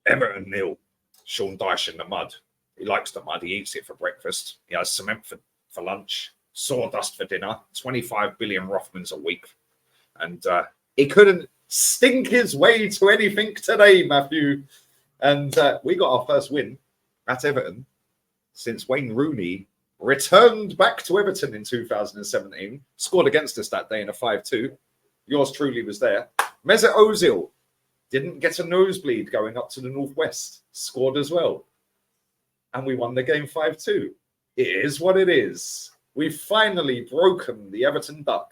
Everton 0. Sean Dyche in the mud. He likes the mud. He eats it for breakfast. He has cement for lunch. Sawdust for dinner. 25 billion Rothmans a week. And he couldn't stink his way to anything today, Matthew. And we got our first win at Everton since Wayne Rooney returned back to Everton in 2017. Scored against us that day in a 5-2. Yours truly was there. Mesut Ozil didn't get a nosebleed going up to the northwest. Scored as well. And we won the game 5-2. It is what it is. We've finally broken the Everton duck.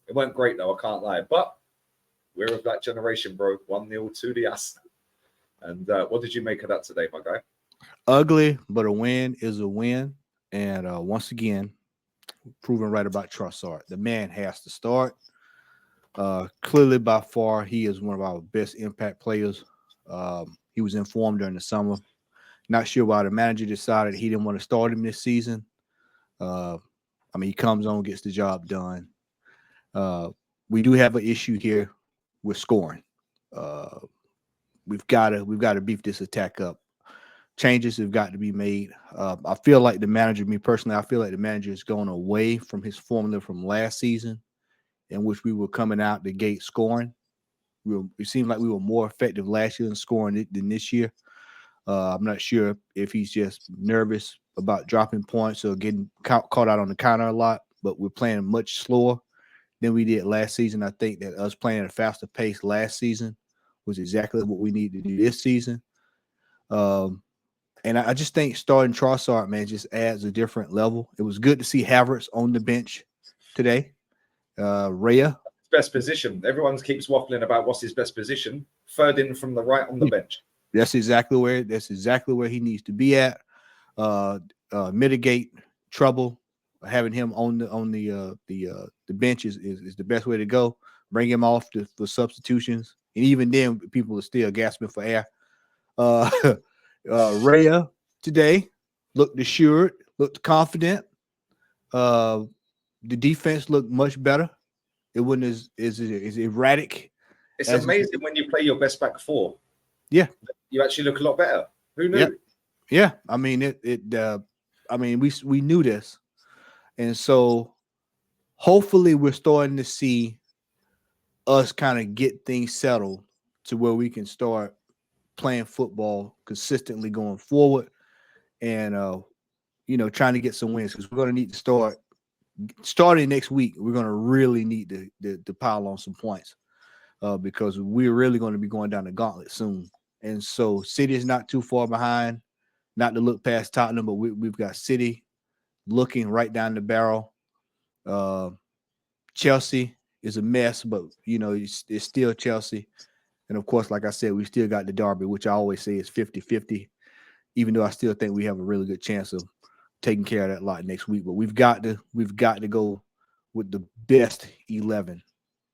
It weren't great, though, I can't lie. But we're of that generation, bro. 1-0 to the Aston. And what did you make of that today, my guy? Ugly, but a win is a win. And once again, proven right about Trossard. The man has to start. Clearly, by far, he is one of our best impact players. He was informed during the summer. Not sure why the manager decided he didn't want to start him this season. He comes on, gets the job done. We do have an issue here with scoring. We've got to beef this attack up. Changes have got to be made. I feel like the manager, me personally, I feel like the manager is going away from his formula from last season, in which we were coming out the gate scoring. It seemed like we were more effective last year in scoring than this year. I'm not sure if he's just nervous about dropping points or getting caught out on the counter a lot, but we're playing much slower than we did last season. I think that us playing at a faster pace last season was exactly what we need to do this season. And I just think starting Trossard, man, just adds a different level. It was good to see Havertz on the bench today. Raya. Best position. Everyone keeps waffling about what's his best position. Third in from the right on the bench. That's exactly where he needs to be at. Mitigate trouble. Having him on the bench is the best way to go. Bring him off for substitutions, and even then, people are still gasping for air. Raya today looked assured, looked confident. The defense looked much better. It wasn't as erratic. It's amazing when you play your best back four. Yeah, you actually look a lot better. Who knew? Yep. Yeah, I mean we knew this, and so hopefully we're starting to see us kind of get things settled to where we can start playing football consistently going forward, and trying to get some wins, because we're going to need to starting next week. We're going to really need to pile on some points because we're really going to be going down the gauntlet soon. And so City is not too far behind, not to look past Tottenham, but we've got City looking right down the barrel. Chelsea is a mess, but it's still Chelsea. And of course, like I said, we still got the derby, which I always say is 50-50, even though I still think we have a really good chance of taking care of that lot next week. But we've got to go with the best 11.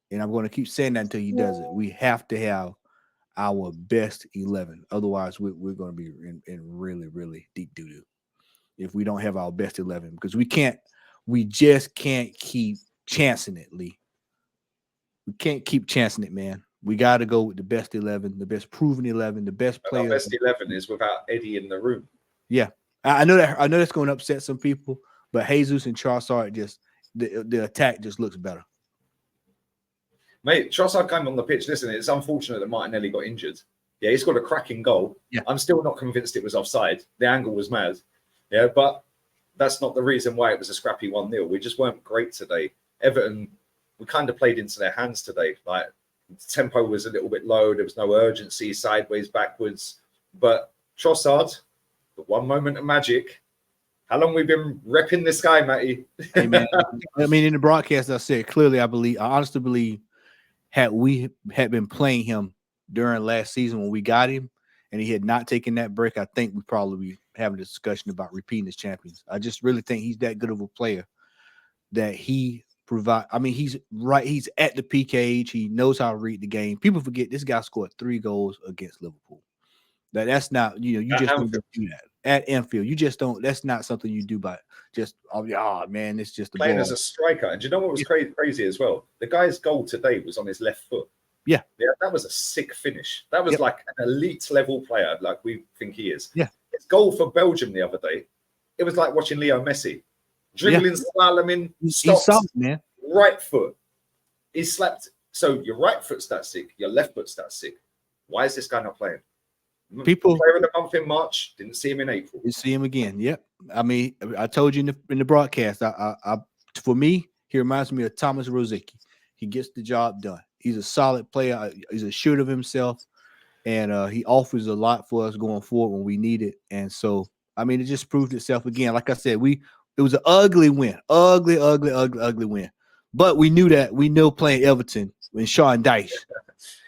And I'm going to keep saying that until he does it. We have to have our best 11. Otherwise, we're going to be in really, really deep doo-doo if we don't have our best 11, because we just can't keep chancing it, Lee. We can't keep chancing it, man. We got to go with the best 11, the best proven 11, the best players. Our best 11 is without Eddie in the room. Yeah, I know that's going to upset some people, but Jesus and Trossard just the attack just looks better. Mate, Trossard came on the pitch. Listen, it's unfortunate that Martinelli got injured. Yeah, he's got a cracking goal. Yeah. I'm still not convinced it was offside. The angle was mad. Yeah, but that's not the reason why it was a scrappy 1-0. We just weren't great today. Everton, we kind of played into their hands today. Like, tempo was a little bit low. There was no urgency, sideways, backwards. But Trossard, the one moment of magic. How long we've been repping this guy, Matty? Hey, man. I mean, in the broadcast, I said clearly, I honestly believe, had we had been playing him during last season when we got him, and he had not taken that break, I think we'd probably be having a discussion about repeating as champions. I just really think he's that good of a player that he provide. I mean, he's right. He's at the peak age. He knows how to read the game. People forget this guy scored 3 goals against Liverpool. That's not, you just don't do that at Anfield. You just don't. That's not something you do by just, man, it's just playing as a striker. And do you know what was crazy as well? The guy's goal today was on his left foot. Yeah. Yeah, that was a sick finish. That was Yep. like an elite level player, like we think he is. Yeah. His goal for Belgium the other day, it was like watching Leo Messi. Dribbling, slaloming, He's stops, solid, man. right foot. He slapped. So your right foot's that sick, your left foot's that sick. Why is this guy not playing? People Player of the month in March, didn't see him in April. You see him again. Yep. I mean, I told you in the broadcast. For me, he reminds me of Thomas Rosicky. He gets the job done. He's a solid player. He's assured of himself, and he offers a lot for us going forward when we need it. And so, I mean, it just proved itself again. Like I said, it was an ugly win, ugly win. But we knew that. We know playing Everton when Sean Dyche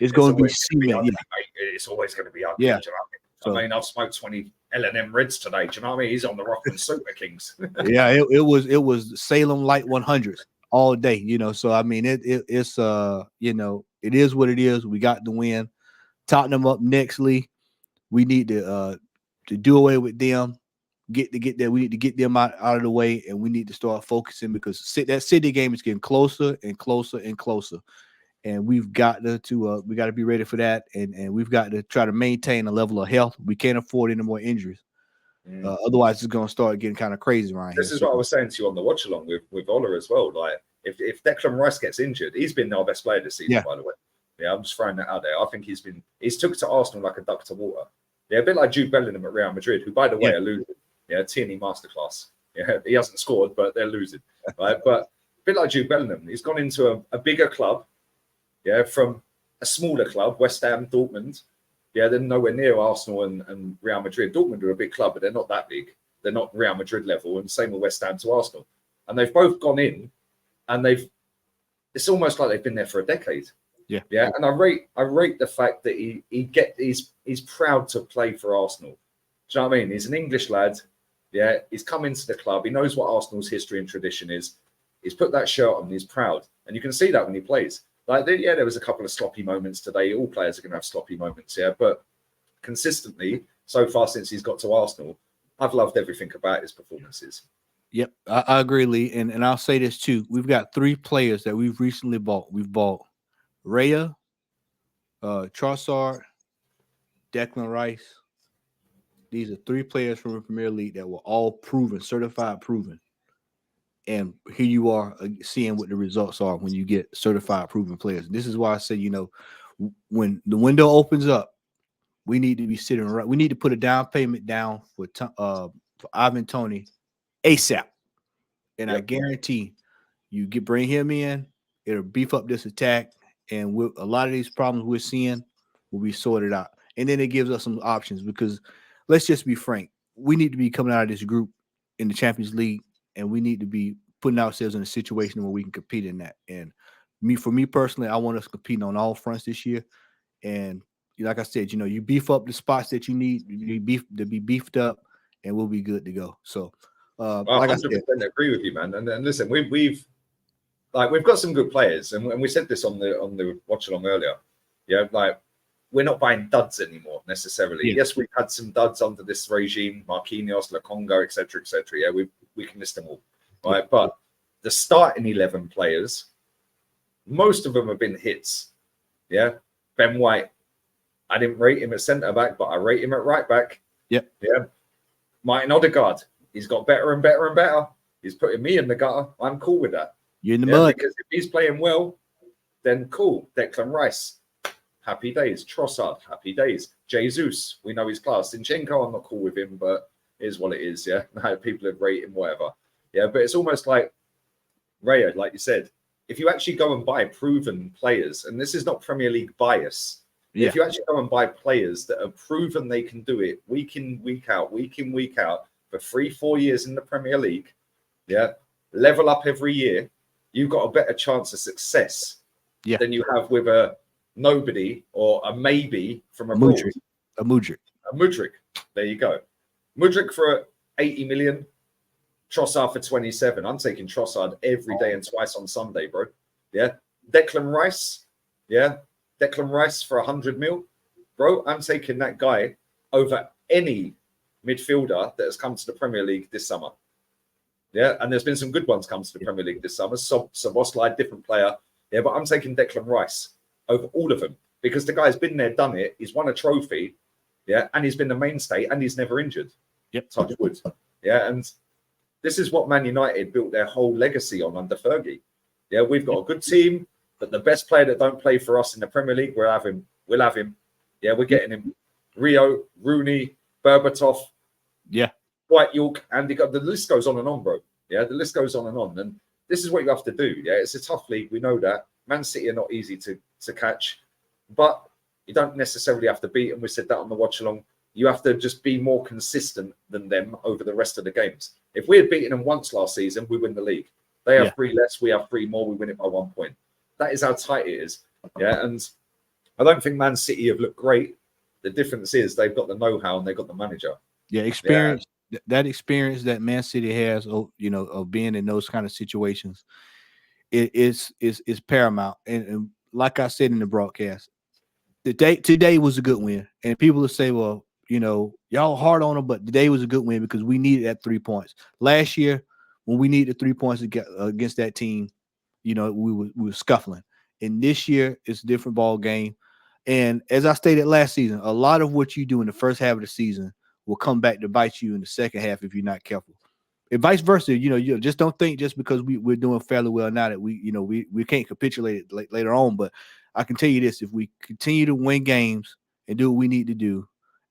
is going to be cement. Yeah. It's always going to be ugly. Yeah. Do you know what I mean? I've smoked 20 L&M Reds today. Do you know what I mean? He's on the Rockman Super Kings. Yeah, it was Salem Light 100s all day, So I mean, it's it is what it is. We got the win. Tottenham up nextly. We need to do away with them. We need to get them out of the way, and we need to start focusing because that City game is getting closer and closer and closer. And we've got to be ready for that, and we've got to try to maintain a level of health. We can't afford any more injuries. Otherwise, it's going to start getting kind of crazy around here. This is what I was saying to you on the watch along with Ola as well. Like, if Declan Rice gets injured, he's been our best player this season, by the way. Yeah, I'm just throwing that out there. I think he's took to Arsenal like a duck to water. Yeah, a bit like Jude Bellingham at Real Madrid, who, by the way, are losing. Yeah, Tierney masterclass. Yeah, he hasn't scored, but they're losing. Right, but a bit like Jude Bellingham, he's gone into a bigger club. Yeah, from a smaller club, West Ham, Dortmund. Yeah, they're nowhere near Arsenal and Real Madrid. Dortmund are a big club, but they're not that big. They're not Real Madrid level, and same with West Ham to Arsenal. And they've both gone in, and it's almost like they've been there for a decade. Yeah. Yeah. And I rate the fact that he's proud to play for Arsenal. Do you know what I mean? He's an English lad. Yeah. He's come into the club. He knows what Arsenal's history and tradition is. He's put that shirt on. He's proud. And you can see that when he plays. Like, there was a couple of sloppy moments today. All players are going to have sloppy moments, yeah. But consistently, so far since he's got to Arsenal, I've loved everything about his performances. Yep, I agree, Lee. And I'll say this too. We've got 3 players that we've recently bought. We've bought Raya, Trossard, Declan Rice. These are 3 players from the Premier League that were all proven, certified proven. And here you are seeing what the results are when you get certified proven players. And this is why I say, when the window opens up, we need to be sitting right. We need to put a down payment down for Ivan Toney ASAP. And I guarantee bring him in, it'll beef up this attack. And a lot of these problems we're seeing will be sorted out. And then it gives us some options because let's just be frank. We need to be coming out of this group in the Champions League. And we need to be putting ourselves in a situation where we can compete in that. And for me personally, I want us competing on all fronts this year. And like I said, you beef up the spots that you need to be beefed up, and we'll be good to go. So, like I said, agree with you, man. And listen, we've got some good players, and we said this on the watch along earlier. Yeah, like we're not buying duds anymore necessarily. Yeah. Yes, we've had some duds under this regime, Marquinhos, Lokonga, etc., etc. Yeah, we can list them all, right? Yeah. But the starting 11 players, most of them have been hits. Yeah, Ben White, I didn't rate him at centre back, but I rate him at right back. Yep. Yeah. Martin Odegaard, he's got better and better and better. He's putting me in the gutter. I'm cool with that. You're in the mud. Because if he's playing well, then cool. Declan Rice, happy days. Trossard, happy days. Jesus, we know his class. Zinchenko, I'm not cool with him, but it is what it is. Yeah, people have rated him, whatever. Yeah, but it's almost like Raya, like you said. If you actually go and buy proven players, and this is not Premier League bias, if you actually go and buy players that are proven they can do it week in, week out for 3-4 years in the Premier League, yeah, level up every year, you've got a better chance of success than you have with a nobody or a maybe from abroad. A Mudryk. There you go. Mudryk for 80 million. Trossard for 27. I'm taking Trossard every day and twice on Sunday, bro. Yeah. Declan Rice. Yeah. Declan Rice for 100 mil. Bro, I'm taking that guy over any midfielder that has come to the Premier League this summer. Yeah. And there's been some good ones come to the Premier League this summer. Szoboszlai, different player. Yeah. But I'm taking Declan Rice over all of them because the guy's been there, done it. He's won a trophy, yeah, and he's been the mainstay, and he's never injured. Yep. Touch wood. Yeah, and this is what Man United built their whole legacy on under Fergie. Yeah, we've got a good team, but the best player that don't play for us in the Premier League, we'll have him. We'll have him. Yeah, we're getting him. Rio, Rooney, Berbatov, yeah, White York, Andy. The list goes on and on, bro. Yeah, the list goes on and on. And this is what you have to do. Yeah, it's a tough league. We know that. Man City are not easy to catch, but you don't necessarily have to beat them. We said that on the watch along. You have to just be more consistent than them over the rest of the games. If we had beaten them once last season, we win the league. They have 3 less, we have 3 more, we win it by 1 point. That is how tight it is. Yeah, and I don't think Man City have looked great. The difference is they've got the know-how and they've got the manager. Yeah, experience. Yeah. That experience that Man City has, you know, of being in those kind of situations, is paramount. And like I said in the broadcast, today was a good win. And people will say, well, you know, y'all hard on them, but today was a good win because we needed that 3 points. Last year, when we needed 3 points against that team, you know, we were scuffling. And this year, it's a different ball game. And as I stated last season, a lot of what you do in the first half of the season will come back to bite you in the second half if you're not careful. And vice versa, you know, you just don't think just because we're doing fairly well now that we can't capitulate it later on. But I can tell you this: if we continue to win games and do what we need to do,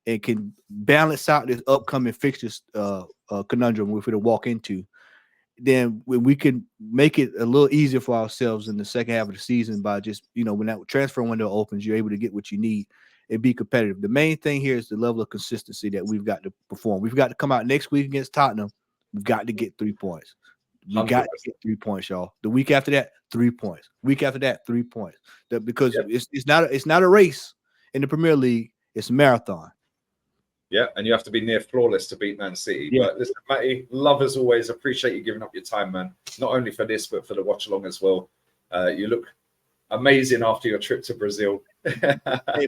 and can balance out this upcoming fixtures conundrum we're going to walk into, then we can make it a little easier for ourselves in the second half of the season by just, you know, when that transfer window opens, you're able to get what you need and be competitive. The main thing here is the level of consistency that we've got to perform. We've got to come out next week against Tottenham. We've got to get 3 points. We got to get 3 points, y'all. The week after that, 3 points. Week after that, 3 points. Because it's not a race in the Premier League. It's a marathon. Yeah, and you have to be near flawless to beat Man City. Yeah. But listen, Matty, love as always. Appreciate you giving up your time, man. Not only for this, but for the watch along as well. You look amazing after your trip to Brazil. Hey,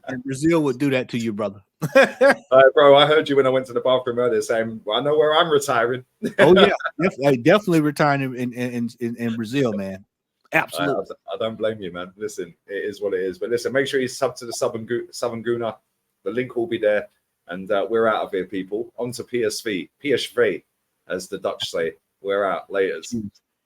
man, Brazil would do that to you, brother. Bro, I heard you when I went to the bathroom earlier saying, well, I know where I'm retiring. Oh, yeah. Definitely retiring in Brazil, man. Absolutely. I don't blame you, man. Listen, it is what it is. But listen, make sure you sub to the Southern Guna. The link will be there. And we're out of here, people. On to PSV, as the Dutch say. We're out. Laters.